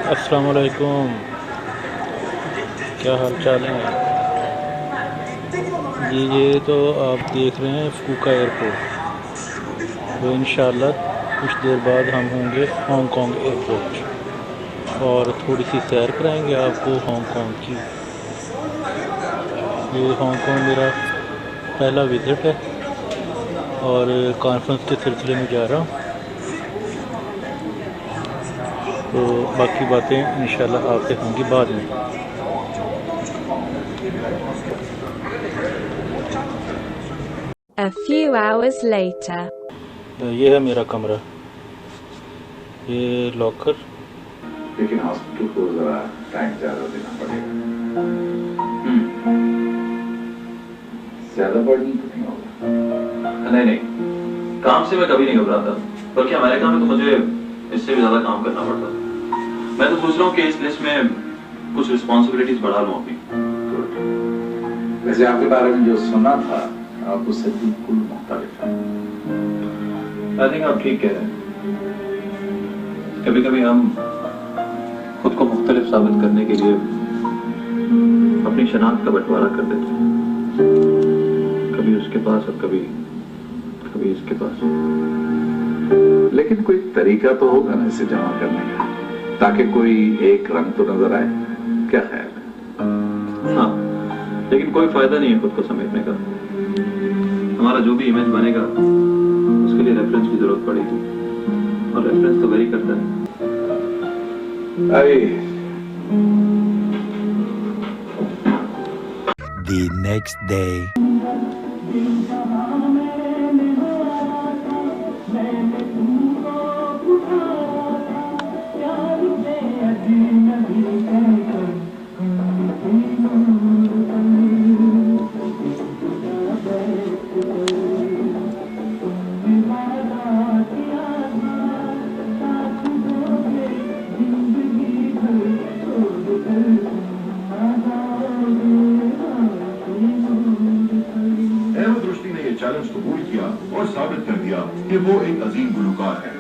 अस्सलाम वालेकुम, क्या हाल चाल है जी। ये तो आप देख रहे हैं फूका एयरपोर्ट। तो इंशाल्लाह कुछ देर बाद हम होंगे हांगकांग एयरपोर्ट और थोड़ी सी सैर कराएंगे आपको हांगकांग की। ये हांगकांग मेरा पहला विज़िट है और कॉन्फ्रेंस के सिलसिले में जा रहा हूँ। तो बाकी बातें इंशाल्लाह आपसे होंगी बाद में। A few hours later. ये है मेरा कमरा, ये लॉकर। लेकिन हॉस्पिटल को जरा टाइम ज्यादा देना पड़ेगा। ज्यादा बर्डन तो नहीं होगा? नहीं, काम से मैं कभी नहीं घबराता, बल्कि हमारे काम में तो मुझे इससे भी ज्यादा काम करना पड़ता। मैं तो सोच रहा हूँ कि इस लिस्ट में कुछ रिस्पॉन्सिबिलिटीज बढ़ा लूँ अपनी। वैसे आपके बारे में जो सुना था आप उससे बिल्कुल मुख्तलिफ है। आई थिंक आप ठीक कह रहे हैं। कभी कभी हम खुद को मुख्तलिफ साबित करने के लिए अपनी शनाख्त का बंटवारा कर देते हैं, कभी उसके पास और कभी इसके पास। लेकिन कोई तरीका तो होगा ना इसे जमा करने का, ताकि कोई एक रंग तो नजर आए। क्या ख्याल है? हाँ, लेकिन कोई फायदा नहीं है खुद को समेटने का। हमारा जो भी इमेज बनेगा उसके लिए रेफरेंस की जरूरत पड़ेगी, और रेफरेंस तो वेरी करता है। The next day. चैलेंज कबूल किया और साबित कर दिया कि वो एक अजीम गुलकार है।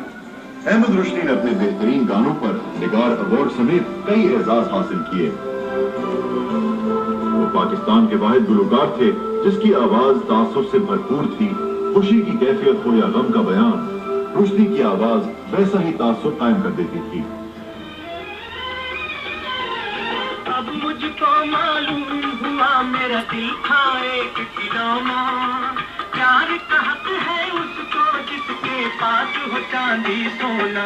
अहमद रुश्दी ने अपने बेहतरीन गानों पर निगार अवार्ड समेत कई एजाज हासिल किए। वो पाकिस्तान के वाहिद गुलकार थे जिसकी आवाज तासुर से भरपूर थी। खुशी की कैफियत हो या गम का बयान, रुश्दी की आवाज वैसा ही तासुर कायम कर देती थी। अब मुझको मालूम हुआ मेरा दिल था एक खिलौना, प्यार का हक है उसको जिसके पास हो चांदी सोना।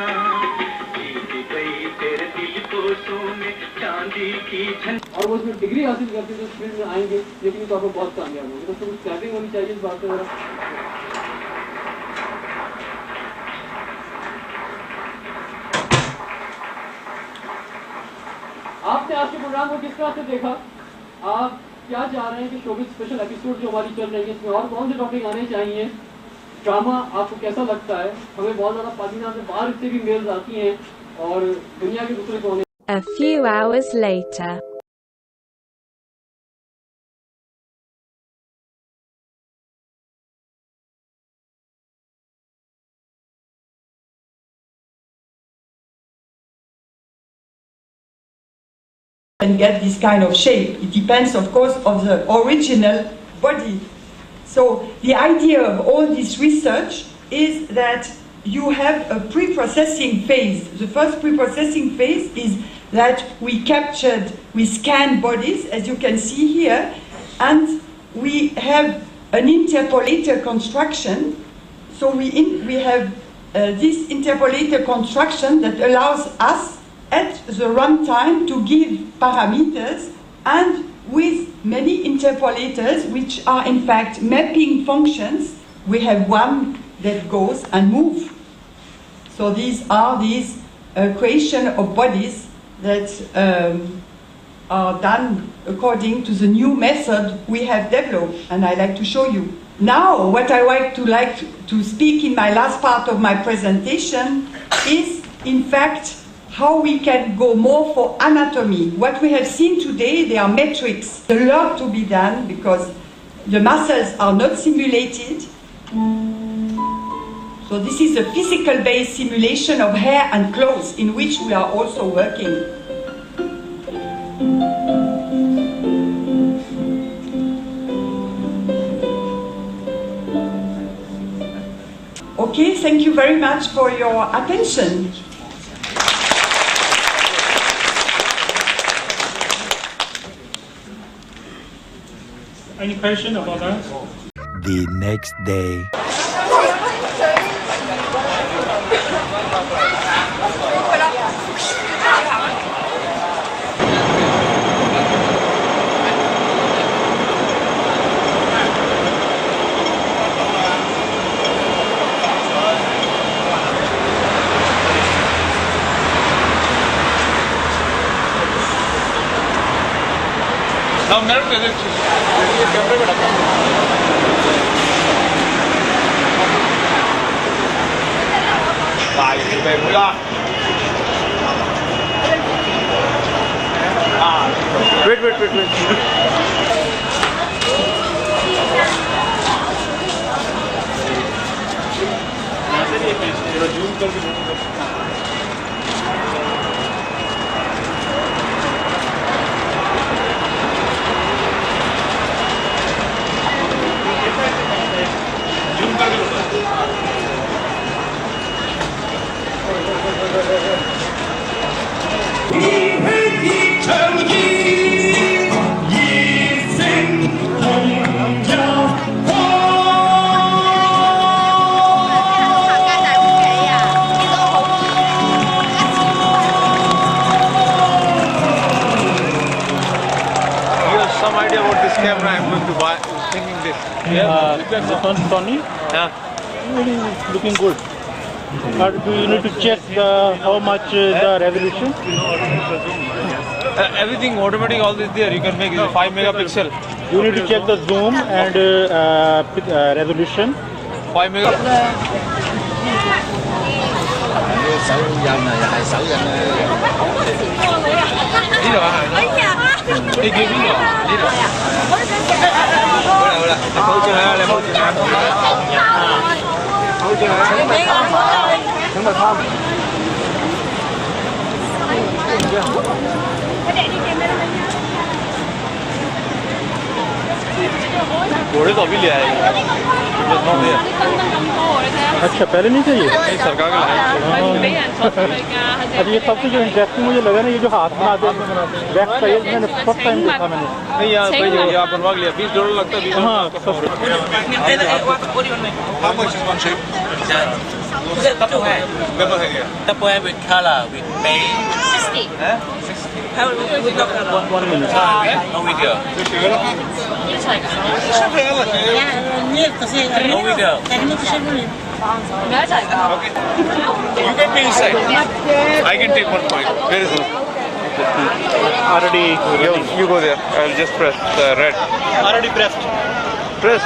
गई तेरे दिल को सोने चांदी की झन। और वो उसमें डिग्री हासिल करते तो फील्ड में आएंगे, लेकिन तो आपको बहुत कामयाब होंगे। तो कुछ स्टार्टिंग होनी चाहिए इस बात पर। आपने आज के प्रोग्राम को किस तरह से देखा? आप क्या चाह रहे हैं कि शोबिज़ स्पेशल एपिसोड जो हमारी चल रही है इसमें और कौन से टॉपिक आने चाहिए? ड्रामा आपको कैसा लगता है? हमें बहुत ज़्यादा पाकिस्तान से बाहर से भी मेल्स आती हैं और दुनिया के दूसरे कोने। A few hours later. And get this kind of shape. It depends, of course, of the original body. So the idea of all this research is that you have a pre-processing phase. The first pre-processing phase is that we scan bodies, as you can see here, and we have an interpolator construction. So we have this interpolator construction that allows us at the runtime to give parameters, and with many interpolators which are in fact mapping functions. We have one that goes and moves. So these are creation of bodies that are done according to the new method we have developed, and I like to show you. Now what I like to speak in my last part of my presentation is in fact how we can go more for anatomy. What we have seen today, there are metrics. A lot to be done because the muscles are not simulated. So this is a physical-based simulation of hair and clothes in which we are also working. Okay, thank you very much for your attention. Any question about that? The next day. Now, merit is it? Wait. Camera I'm going to buy, thinking this. This one's Sony? Yeah. Really looking good. But do you need to check how much the resolution? Everything automatic, all this there. You can make it 5 megapixel. You need to check the zoom and resolution. 5 megapixel. घोड़े तो अभी ले आए अच्छा पहले नहीं चाहिए सरकार का अच्छा ये सबसे जो इंटरेस्टिंग मुझे लगा ना ये जो हाथ बनाते हैं वैक्स का ये मैंने फर्स्ट टाइम देखा मैंने नहीं यहाँ भाई यहाँ बनवा लिया $20 लगता है 20 हाँ How much is one shape? Double hair. Double hair. Double hair with color, with base. 60. How we got one minute no video. No video. Okay. You can be inside. I can take one point. Where is it? already You go there. I'll just press the red. already pressed Press.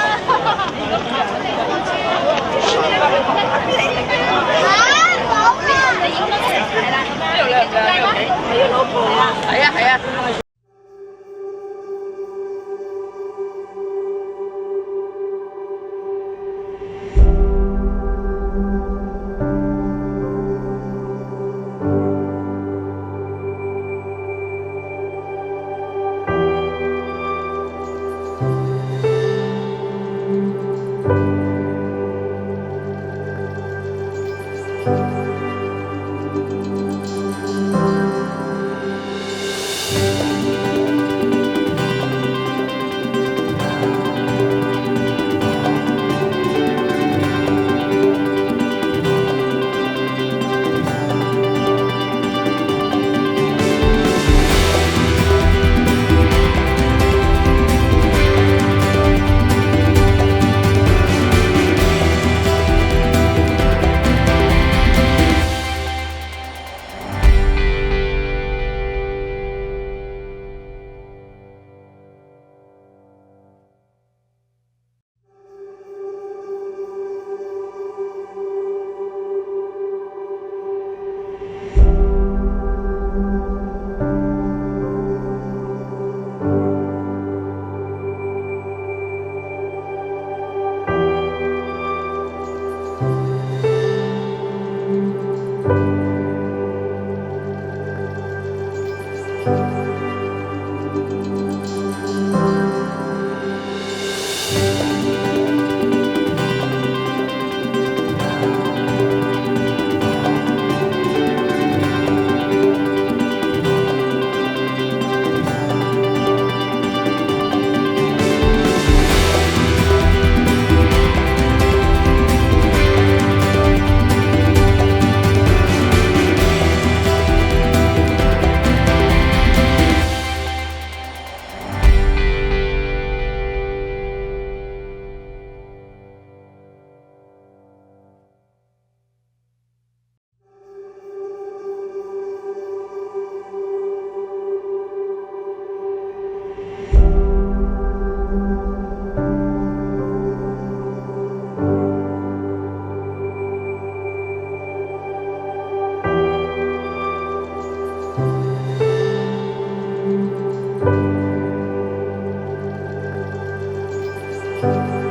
Bye.